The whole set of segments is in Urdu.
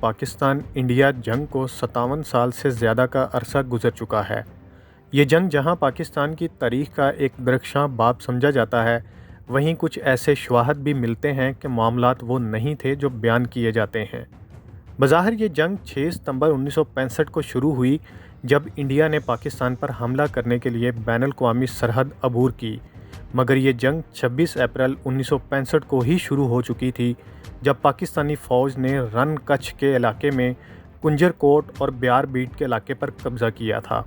پاکستان انڈیا جنگ کو 57 سال سے زیادہ کا عرصہ گزر چکا ہے۔ یہ جنگ جہاں پاکستان کی تاریخ کا ایک درخشاں باب سمجھا جاتا ہے، وہیں کچھ ایسے شواہد بھی ملتے ہیں کہ معاملات وہ نہیں تھے جو بیان کیے جاتے ہیں۔ بظاہر یہ جنگ 6 ستمبر 1965 کو شروع ہوئی جب انڈیا نے پاکستان پر حملہ کرنے کے لیے بین الاقوامی سرحد عبور کی، مگر یہ جنگ 26 اپریل 1965 کو ہی شروع ہو چکی تھی جب پاکستانی فوج نے رن کچھ کے علاقے میں کنجر کوٹ اور بیار بیٹ کے علاقے پر قبضہ کیا تھا۔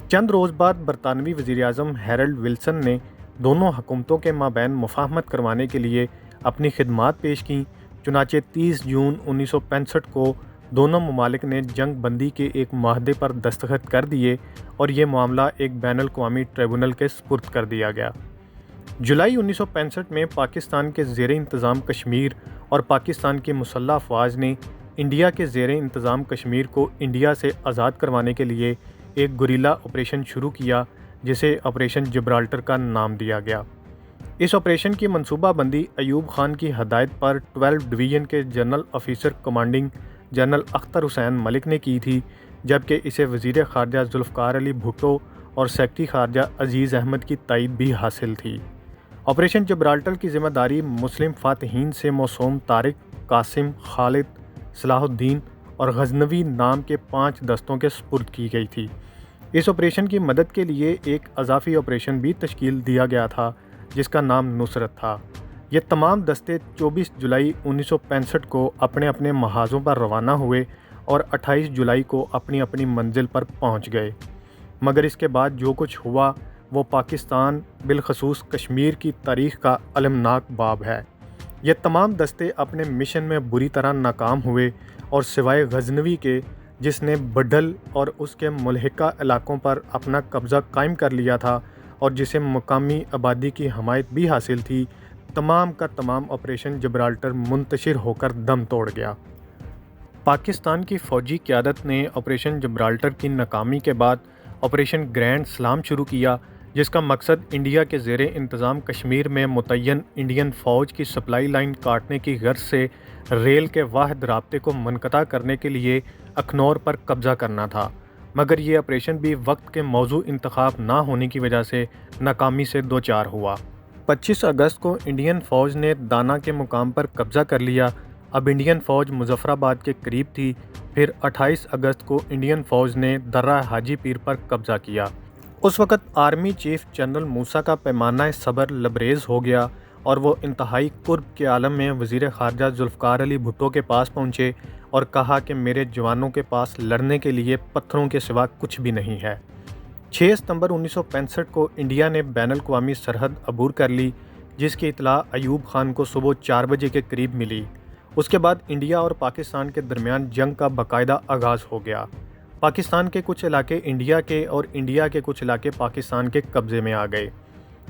چند روز بعد برطانوی وزیر اعظم ہیرلڈ ولسن نے دونوں حکومتوں کے مابین مفاہمت کروانے کے لیے اپنی خدمات پیش کیں، چنانچہ 30 جون 1965 کو دونوں ممالک نے جنگ بندی کے ایک معاہدے پر دستخط کر دیے اور یہ معاملہ ایک بین الاقوامی ٹریبونل کے سپرد کر دیا گیا۔ جولائی 1965 میں پاکستان کے زیر انتظام کشمیر اور پاکستان کی مسلح افواج نے انڈیا کے زیر انتظام کشمیر کو انڈیا سے آزاد کروانے کے لیے ایک گوریلا آپریشن شروع کیا جسے آپریشن جبرالٹر کا نام دیا گیا۔ اس آپریشن کی منصوبہ بندی ایوب خان کی ہدایت پر 12 ڈویژن کے general officer commanding general Akhtar Hussain Malik نے کی تھی، جبکہ اسے وزیر خارجہ ذوالفقار علی بھٹو اور سیکرٹری خارجہ عزیز احمد کی تائید بھی حاصل تھی۔ آپریشن جبرالٹر کی ذمہ داری مسلم فاتحین سے موسوم طارق، قاسم، خالد، صلاح الدین اور غزنوی نام کے 5 دستوں کے سپرد کی گئی تھی۔ اس آپریشن کی مدد کے لیے ایک اضافی آپریشن بھی تشکیل دیا گیا تھا جس کا نام نصرت تھا۔ یہ تمام دستے 24 جولائی 1965 کو اپنے اپنے محاذوں پر روانہ ہوئے اور 28 جولائی کو اپنی اپنی منزل پر پہنچ گئے، مگر اس کے بعد جو کچھ ہوا وہ پاکستان بالخصوص کشمیر کی تاریخ کا المناک باب ہے۔ یہ تمام دستے اپنے مشن میں بری طرح ناکام ہوئے اور سوائے غزنوی کے جس نے بڈھل اور اس کے ملحقہ علاقوں پر اپنا قبضہ قائم کر لیا تھا اور جسے مقامی آبادی کی حمایت بھی حاصل تھی، تمام کا تمام آپریشن جبرالٹر منتشر ہو کر دم توڑ گیا۔ پاکستان کی فوجی قیادت نے آپریشن جبرالٹر کی ناکامی کے بعد آپریشن گرینڈ سلام شروع کیا، جس کا مقصد انڈیا کے زیر انتظام کشمیر میں متعین انڈین فوج کی سپلائی لائن کاٹنے کی غرض سے ریل کے واحد رابطے کو منقطع کرنے کے لیے اخنور پر قبضہ کرنا تھا، مگر یہ آپریشن بھی وقت کے موزوں انتخاب نہ ہونے کی وجہ سے ناکامی سے دوچار ہوا۔ 25 اگست کو انڈین فوج نے دانا کے مقام پر قبضہ کر لیا۔ اب انڈین فوج مظفر آباد کے قریب تھی۔ پھر 28 اگست کو انڈین فوج نے درہ حاجی پیر پر قبضہ کیا۔ اس وقت آرمی چیف جنرل موسیٰ کا پیمانہ صبر لبریز ہو گیا اور وہ انتہائی کرب کے عالم میں وزیر خارجہ ذوالفقار علی بھٹو کے پاس پہنچے اور کہا کہ میرے جوانوں کے پاس لڑنے کے لیے پتھروں کے سوا کچھ بھی نہیں ہے۔ 6 ستمبر 1965 کو انڈیا نے بین الاقوامی سرحد عبور کر لی، جس کی اطلاع ایوب خان کو صبح 4 بجے کے قریب ملی۔ اس کے بعد انڈیا اور پاکستان کے درمیان جنگ کا باقاعدہ آغاز ہو گیا۔ پاکستان کے کچھ علاقے انڈیا کے اور انڈیا کے کچھ علاقے پاکستان کے قبضے میں آ گئے۔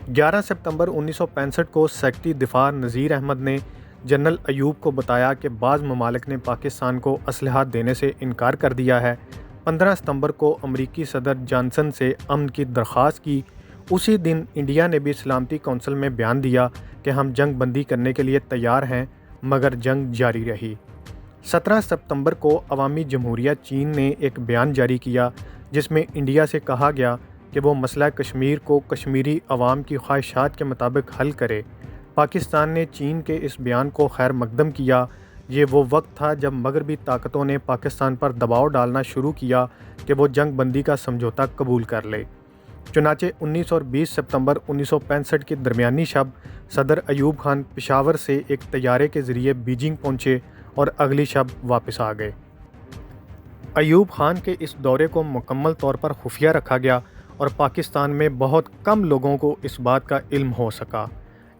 11 ستمبر 1965 کو سیکرٹری دفاع نذیر احمد نے جنرل ایوب کو بتایا کہ بعض ممالک نے پاکستان کو اسلحہ دینے سے انکار کر دیا ہے۔ 15 ستمبر کو امریکی صدر جانسن سے امن کی درخواست کی۔ اسی دن انڈیا نے بھی سلامتی کونسل میں بیان دیا کہ ہم جنگ بندی کرنے کے لیے تیار ہیں، مگر جنگ جاری رہی۔ 17 ستمبر کو عوامی جمہوریہ چین نے ایک بیان جاری کیا جس میں انڈیا سے کہا گیا کہ وہ مسئلہ کشمیر کو کشمیری عوام کی خواہشات کے مطابق حل کرے۔ پاکستان نے چین کے اس بیان کو خیر مقدم کیا۔ یہ وہ وقت تھا جب مغربی طاقتوں نے پاکستان پر دباؤ ڈالنا شروع کیا کہ وہ جنگ بندی کا سمجھوتہ قبول کر لے۔ چنانچہ 19 اور 20 ستمبر 1965 کی درمیانی شب صدر ایوب خان پشاور سے ایک طیارے کے ذریعے بیجنگ پہنچے اور اگلی شب واپس آ گئے۔ ایوب خان کے اس دورے کو مکمل طور پر خفیہ رکھا گیا اور پاکستان میں بہت کم لوگوں کو اس بات کا علم ہو سکا۔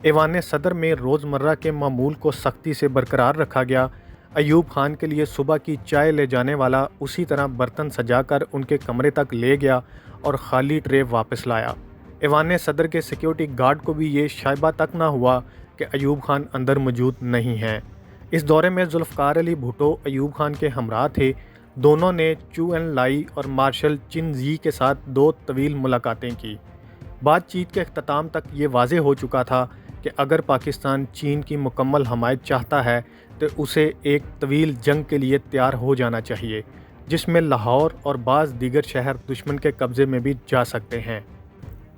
ایوان صدر میں روزمرہ کے معمول کو سختی سے برقرار رکھا گیا۔ ایوب خان کے لیے صبح کی چائے لے جانے والا اسی طرح برتن سجا کر ان کے کمرے تک لے گیا اور خالی ٹرے واپس لایا۔ ایوان صدر کے سیکیورٹی گارڈ کو بھی یہ شائبہ تک نہ ہوا کہ ایوب خان اندر موجود نہیں ہیں۔ اس دورے میں ذوالفقار علی بھٹو ایوب خان کے ہمراہ تھے۔ دونوں نے چو این لائی اور مارشل چن زی کے ساتھ 2 طویل ملاقاتیں کی۔ بات چیت کے اختتام تک یہ واضح ہو چکا تھا کہ اگر پاکستان چین کی مکمل حمایت چاہتا ہے تو اسے ایک طویل جنگ کے لیے تیار ہو جانا چاہیے، جس میں لاہور اور بعض دیگر شہر دشمن کے قبضے میں بھی جا سکتے ہیں۔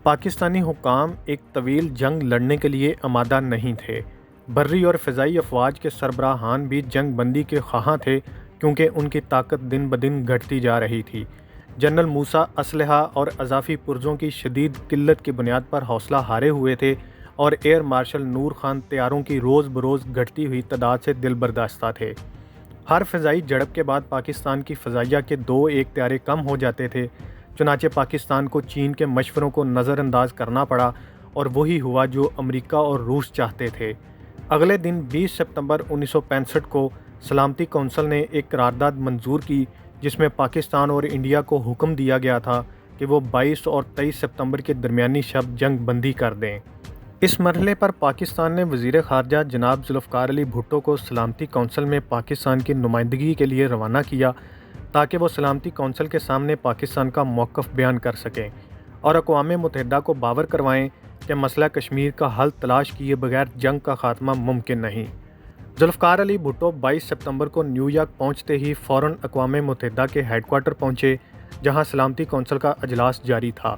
پاکستانی حکام ایک طویل جنگ لڑنے کے لیے آمادہ نہیں تھے۔ بری اور فضائی افواج کے سربراہان بھی جنگ بندی کے خواہاں تھے، کیونکہ ان کی طاقت دن بدن گھٹتی جا رہی تھی۔ جنرل موسیٰ اسلحہ اور اضافی پرزوں کی شدید قلت کی بنیاد پر حوصلہ ہارے ہوئے تھے، اور ایئر مارشل نور خان طیاروں کی روز بروز گھٹتی ہوئی تعداد سے دل برداشتہ تھے۔ ہر فضائی جھڑپ کے بعد پاکستان کی فضائیہ کے 2-1 طیارے کم ہو جاتے تھے، چنانچہ پاکستان کو چین کے مشوروں کو نظر انداز کرنا پڑا، اور وہی ہوا جو امریکہ اور روس چاہتے تھے۔ اگلے دن 20 ستمبر 1965 کو سلامتی کونسل نے ایک قرارداد منظور کی، جس میں پاکستان اور انڈیا کو حکم دیا گیا تھا کہ وہ 22 اور 23 ستمبر کے درمیانی شب جنگ بندی کر دیں۔ اس مرحلے پر پاکستان نے وزیر خارجہ جناب ذوالفقار علی بھٹو کو سلامتی کونسل میں پاکستان کی نمائندگی کے لیے روانہ کیا، تاکہ وہ سلامتی کونسل کے سامنے پاکستان کا موقف بیان کر سکیں اور اقوام متحدہ کو باور کروائیں کہ مسئلہ کشمیر کا حل تلاش کیے بغیر جنگ کا خاتمہ ممکن نہیں۔ ذوالفقار علی بھٹو 22 ستمبر کو نیو یارک پہنچتے ہی فوراً اقوام متحدہ کے ہیڈ کوارٹر پہنچے، جہاں سلامتی کونسل کا اجلاس جاری تھا۔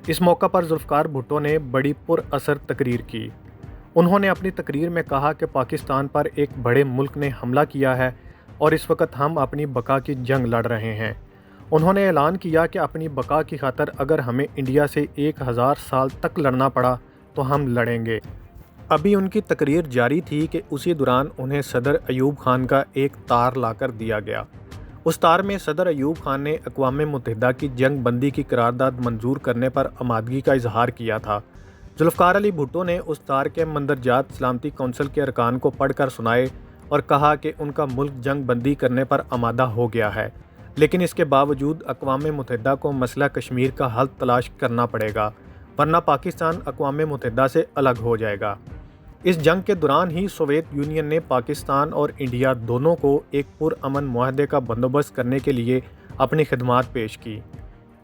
اس موقع پر ذوالفقار بھٹو نے بڑی پر اثر تقریر کی۔ انہوں نے اپنی تقریر میں کہا کہ پاکستان پر ایک بڑے ملک نے حملہ کیا ہے، اور اس وقت ہم اپنی بقا کی جنگ لڑ رہے ہیں۔ انہوں نے اعلان کیا کہ اپنی بقا کی خاطر اگر ہمیں انڈیا سے 1000 سال تک لڑنا پڑا تو ہم لڑیں گے۔ ابھی ان کی تقریر جاری تھی کہ اسی دوران انہیں صدر ایوب خان کا ایک تار لا کر دیا گیا۔ اس تار میں صدر ایوب خان نے اقوام متحدہ کی جنگ بندی کی قرارداد منظور کرنے پر آمادگی کا اظہار کیا تھا۔ ذوالفقار علی بھٹو نے اس تار کے مندرجات سلامتی کونسل کے ارکان کو پڑھ کر سنائے اور کہا کہ ان کا ملک جنگ بندی کرنے پر آمادہ ہو گیا ہے، لیکن اس کے باوجود اقوام متحدہ کو مسئلہ کشمیر کا حل تلاش کرنا پڑے گا، ورنہ پاکستان اقوام متحدہ سے الگ ہو جائے گا۔ اس جنگ کے دوران ہی سوویت یونین نے پاکستان اور انڈیا دونوں کو ایک پرامن معاہدے کا بندوبست کرنے کے لیے اپنی خدمات پیش کی۔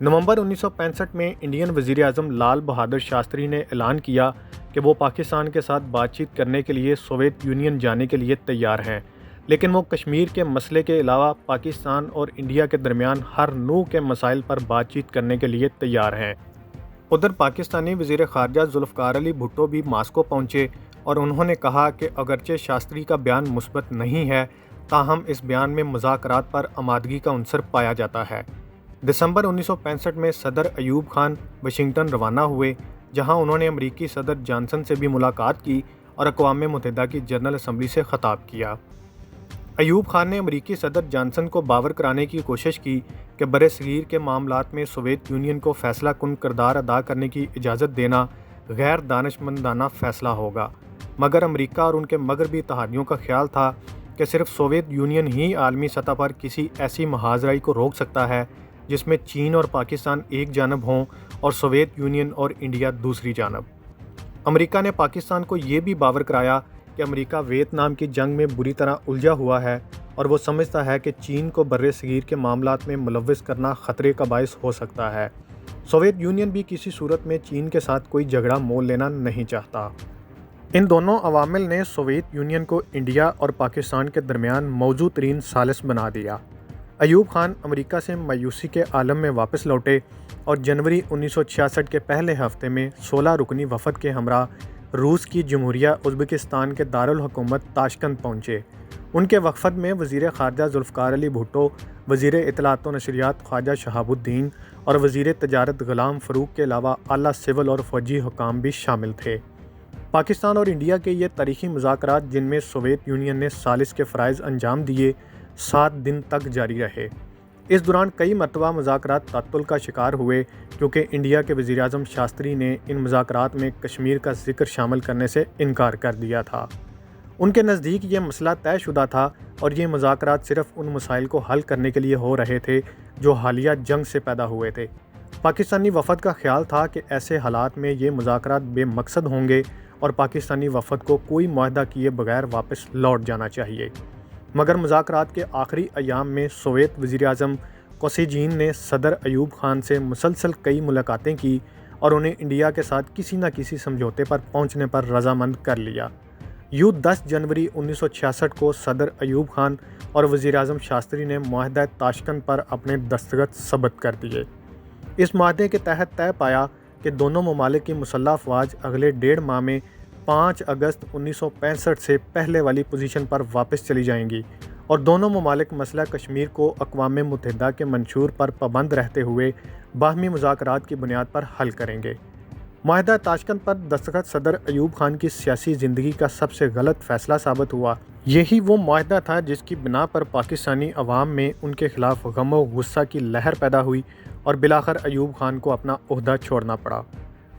نومبر 1965 میں انڈین وزیر اعظم لال بہادر شاستری نے اعلان کیا کہ وہ پاکستان کے ساتھ بات چیت کرنے کے لیے سوویت یونین جانے کے لیے تیار ہیں، لیکن وہ کشمیر کے مسئلے کے علاوہ پاکستان اور انڈیا کے درمیان ہر نوع کے مسائل پر بات چیت کرنے کے لیے تیار ہیں۔ ادھر پاکستانی وزیر خارجہ ذوالفقار علی بھٹو بھی ماسکو پہنچے، اور انہوں نے کہا کہ اگرچہ شاستری کا بیان مثبت نہیں ہے، تاہم اس بیان میں مذاکرات پر آمادگی کا عنصر پایا جاتا ہے۔ دسمبر 1965 میں صدر ایوب خان واشنگٹن روانہ ہوئے، جہاں انہوں نے امریکی صدر جانسن سے بھی ملاقات کی اور اقوام متحدہ کی جنرل اسمبلی سے خطاب کیا۔ ایوب خان نے امریکی صدر جانسن کو باور کرانے کی کوشش کی کہ برصغیر کے معاملات میں سوویت یونین کو فیصلہ کن کردار ادا کرنے کی اجازت دینا غیر دانشمندانہ فیصلہ ہوگا، مگر امریکہ اور ان کے مغربی اتحادیوں کا خیال تھا کہ صرف سوویت یونین ہی عالمی سطح پر کسی ایسی مہاجرائی کو روک سکتا ہے جس میں چین اور پاکستان ایک جانب ہوں اور سوویت یونین اور انڈیا دوسری جانب۔ امریکہ نے پاکستان کو یہ بھی باور کرایا کہ امریکہ ویتنام کی جنگ میں بری طرح الجھا ہوا ہے، اور وہ سمجھتا ہے کہ چین کو برصغیر کے معاملات میں ملوث کرنا خطرے کا باعث ہو سکتا ہے۔ سوویت یونین بھی کسی صورت میں چین کے ساتھ کوئی جھگڑا مول لینا نہیں چاہتا۔ ان دونوں عوامل نے سوویت یونین کو انڈیا اور پاکستان کے درمیان موزوں ترین ثالث بنا دیا۔ ایوب خان امریکہ سے مایوسی کے عالم میں واپس لوٹے اور جنوری 1966 کے پہلے ہفتے میں 16 رکنی وفد کے ہمراہ روس کی جمہوریہ ازبکستان کے دارالحکومت تاشقند پہنچے۔ ان کے وفد میں وزیر خارجہ ذوالفقار علی بھٹو، وزیر اطلاعات و نشریات خواجہ شہاب الدین اور وزیر تجارت غلام فروخ کے علاوہ اعلیٰ سول اور فوجی حکام بھی شامل تھے۔ پاکستان اور انڈیا کے یہ تاریخی مذاکرات، جن میں سوویت یونین نے ثالث کے فرائض انجام دیے، 7 دن تک جاری رہے۔ اس دوران کئی مرتبہ مذاکرات تعطل کا شکار ہوئے، کیونکہ انڈیا کے وزیر اعظم شاستری نے ان مذاکرات میں کشمیر کا ذکر شامل کرنے سے انکار کر دیا تھا۔ ان کے نزدیک یہ مسئلہ طے شدہ تھا، اور یہ مذاکرات صرف ان مسائل کو حل کرنے کے لیے ہو رہے تھے جو حالیہ جنگ سے پیدا ہوئے تھے۔ پاکستانی وفد کا خیال تھا کہ ایسے حالات میں یہ مذاکرات بے مقصد ہوں گے اور پاکستانی وفد کو کوئی معاہدہ کیے بغیر واپس لوٹ جانا چاہیے۔ مگر مذاکرات کے آخری ایام میں سوویت وزیر اعظم کوسیجین نے صدر ایوب خان سے مسلسل کئی ملاقاتیں کی اور انہیں انڈیا کے ساتھ کسی نہ کسی سمجھوتے پر پہنچنے پر رضامند کر لیا۔ یوں 10 جنوری 1966 کو صدر ایوب خان اور وزیر اعظم شاستری نے معاہدہ تاشکنت پر اپنے دستخط ثبت کر دیے۔ اس معاہدے کے تحت طے پایا کہ دونوں ممالک کی مسلح افواج اگلے 1.5 ماہ میں 5 اگست 1965 سے پہلے والی پوزیشن پر واپس چلی جائیں گی اور دونوں ممالک مسئلہ کشمیر کو اقوام متحدہ کے منشور پر پابند رہتے ہوئے باہمی مذاکرات کی بنیاد پر حل کریں گے۔ معاہدہ تاشکنت پر دستخط صدر ایوب خان کی سیاسی زندگی کا سب سے غلط فیصلہ ثابت ہوا۔ یہی وہ معاہدہ تھا جس کی بنا پر پاکستانی عوام میں ان کے خلاف غم و غصہ کی لہر پیدا ہوئی اور بالآخر ایوب خان کو اپنا عہدہ چھوڑنا پڑا۔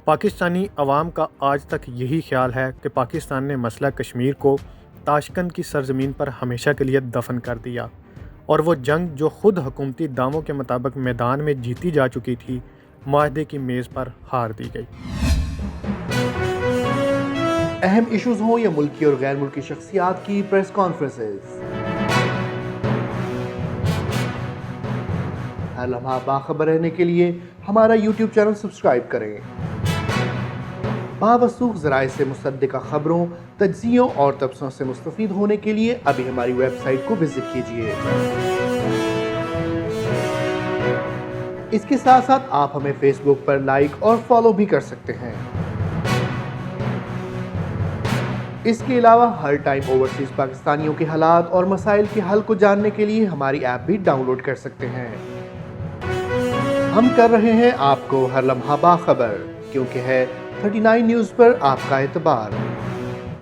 پاکستانی عوام کا آج تک یہی خیال ہے کہ پاکستان نے مسئلہ کشمیر کو تاشکنت کی سرزمین پر ہمیشہ کے لیے دفن کر دیا اور وہ جنگ جو خود حکومتی دعووں کے مطابق میدان میں جیتی جا چکی تھی، معاہدے کی میز پر ہار دی گئی۔ اہم ایشوز ہوں یا ملکی اور غیر ملکی شخصیات کی پریس کانفرنسز، ہر لمحہ باخبر رہنے کے لیے ہمارا یوٹیوب چینل سبسکرائب کریں۔ باوثوق ذرائع سے مصدقہ خبروں، تجزیوں اور تبصروں سے مستفید ہونے کے لیے ابھی ہماری ویب سائٹ کو وزٹ کیجیے۔ اس کے ساتھ ساتھ آپ ہمیں فیس بک پر لائک اور فالو بھی کر سکتے ہیں۔ اس کے علاوہ ہر ٹائم اوورسیز پاکستانیوں کے حالات اور مسائل کے حل کو جاننے کے لیے ہماری ایپ بھی ڈاؤن لوڈ کر سکتے ہیں۔ ہم کر رہے ہیں آپ کو ہر لمحہ باخبر، کیونکہ ہے 39 نیوز پر آپ کا اعتبار۔